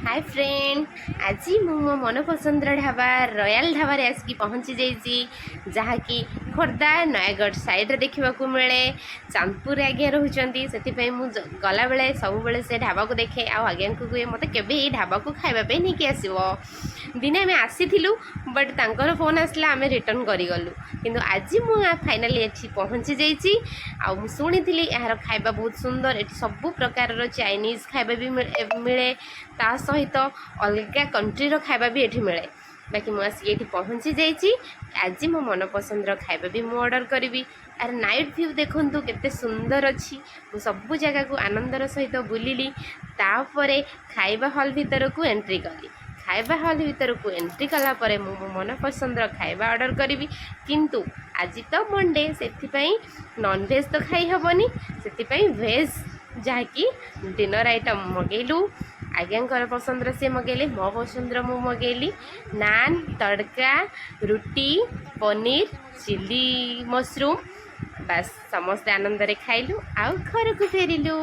Hi friend, आज मो मनपसंद ढाबा रॉयल ढाबा आसिक पहुँची जाइए जहाँकि खोर्धा नयगढ़ साइड देखा मिले। चांदपुर आज्ञा रोचे से मुझे गला बेले सब बेले से ढाबा को देखे आज्ञा को कहे मत के ढाबा को खावाई नहीं कि आसो दिने आम आसी बट तांकर फोन आसला आम रिटर्न करूँ किंतु आज मुझे फाइनाली ये पहुँची जाइए। शुणी यार खाଇବା बहुत सुंदर, ये सब प्रकार चाइनीज खाଇବା भी मिले ता सहित अलग कंट्री खाଇବା भी ये मिले। बाकी मुझे ये पहुँची जाइए। आज मो मनपसंद खाଇବା भी मुझे ऑर्डर करी। आर नाइट व्यू देखु केते सुंदर अच्छी। मु सब जगह को आनंदर सहित बुलिली तापर खाଇବା हॉल भीतर को एंट्री करी। खाଇବା हॉल भीतर को एंट्री कलापर मो मनपसंद खाଇବା ऑर्डर करी। किंतु आज तो मंडे से नॉन भेज तो खाई हेनी, से भेज जहाँकि डिनर आइटम मगेलु। आज्ञा पसंद से मगेले, मो पसंद मु मगेली नान तड़का रुटी पनीर चिली मशरूम। बस समस्ते आनंद खाइलु आ घर को फेरिलु।